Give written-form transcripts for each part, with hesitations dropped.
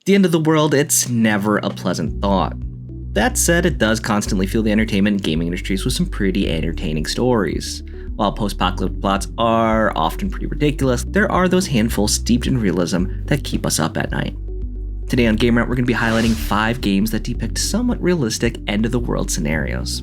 The end of the world, it's never a pleasant thought. That said, it does constantly fuel the entertainment and gaming industries with some pretty entertaining stories. While post-apocalyptic plots are often pretty ridiculous, there are those handfuls steeped in realism that keep us up at night. Today on Game Rant, we're going to be highlighting 5 games that depict somewhat realistic end-of-the-world scenarios.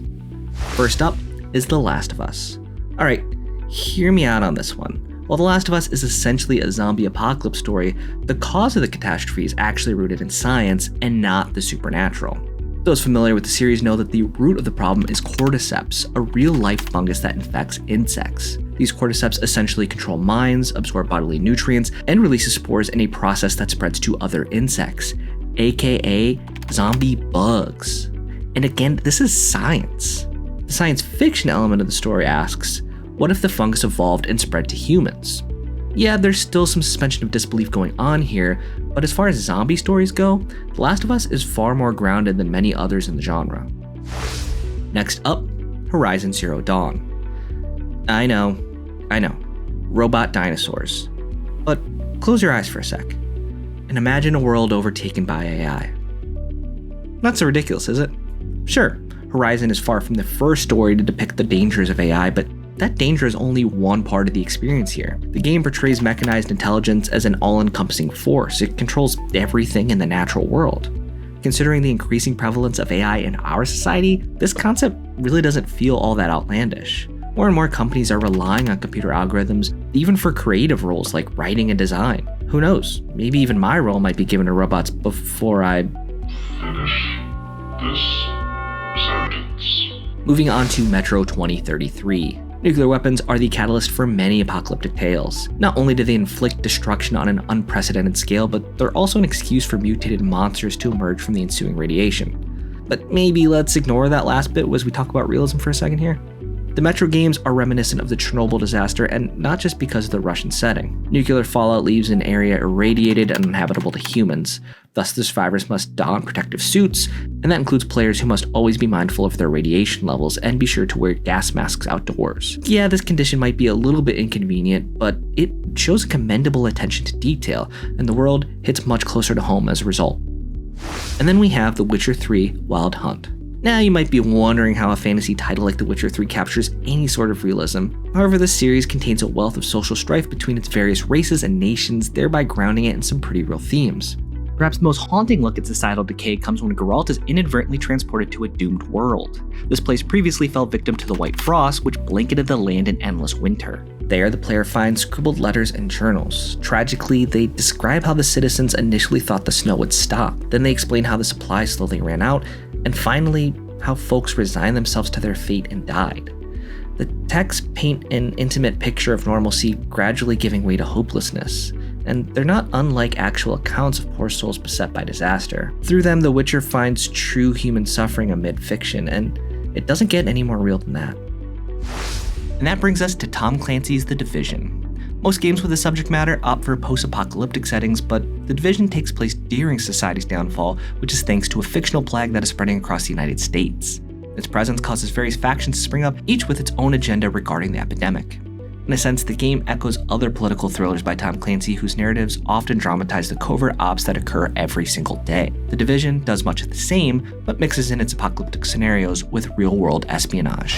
First up is The Last of Us. Alright, hear me out on this one. While The Last of Us is essentially a zombie apocalypse story, the cause of the catastrophe is actually rooted in science and not the supernatural. Those familiar with the series know that the root of the problem is cordyceps, a real-life fungus that infects insects. These cordyceps essentially control minds, absorb bodily nutrients, and release spores in a process that spreads to other insects, aka zombie bugs. And again, this is science. The science fiction element of the story asks, what if the fungus evolved and spread to humans? Yeah, there's still some suspension of disbelief going on here, but as far as zombie stories go, The Last of Us is far more grounded than many others in the genre. Next up, Horizon Zero Dawn. I know, robot dinosaurs. But close your eyes for a sec, and imagine a world overtaken by AI. Not so ridiculous, is it? Sure, Horizon is far from the first story to depict the dangers of AI, but that danger is only one part of the experience here. The game portrays mechanized intelligence as an all-encompassing force. It controls everything in the natural world. Considering the increasing prevalence of AI in our society, this concept really doesn't feel all that outlandish. More and more companies are relying on computer algorithms, even for creative roles like writing and design. Who knows, maybe even my role might be given to robots before I finish this sentence. Moving on to Metro 2033. Nuclear weapons are the catalyst for many apocalyptic tales. Not only do they inflict destruction on an unprecedented scale, but they're also an excuse for mutated monsters to emerge from the ensuing radiation. But maybe let's ignore that last bit as we talk about realism for a second here. The Metro games are reminiscent of the Chernobyl disaster, and not just because of the Russian setting. Nuclear fallout leaves an area irradiated and uninhabitable to humans. Thus, the survivors must don protective suits, and that includes players who must always be mindful of their radiation levels and be sure to wear gas masks outdoors. Yeah, this condition might be a little bit inconvenient, but it shows commendable attention to detail, and the world hits much closer to home as a result. And then we have The Witcher 3 Wild Hunt. Now, you might be wondering how a fantasy title like The Witcher 3 captures any sort of realism. However, this series contains a wealth of social strife between its various races and nations, thereby grounding it in some pretty real themes. Perhaps the most haunting look at societal decay comes when Geralt is inadvertently transported to a doomed world. This place previously fell victim to the White Frost, which blanketed the land in endless winter. There, the player finds scribbled letters and journals. Tragically, they describe how the citizens initially thought the snow would stop. Then they explain how the supplies slowly ran out, and finally, how folks resigned themselves to their fate and died. The texts paint an intimate picture of normalcy gradually giving way to hopelessness, and they're not unlike actual accounts of poor souls beset by disaster. Through them, The Witcher finds true human suffering amid fiction, and it doesn't get any more real than that. And that brings us to Tom Clancy's The Division. Most games with this subject matter opt for post-apocalyptic settings, but The Division takes place during society's downfall, which is thanks to a fictional plague that is spreading across the United States. Its presence causes various factions to spring up, each with its own agenda regarding the epidemic. In a sense, the game echoes other political thrillers by Tom Clancy, whose narratives often dramatize the covert ops that occur every single day. The Division does much of the same, but mixes in its apocalyptic scenarios with real-world espionage.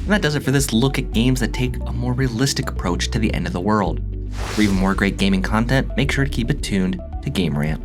And that does it for this look at games that take a more realistic approach to the end of the world. For even more great gaming content, make sure to keep it tuned to Game Rant.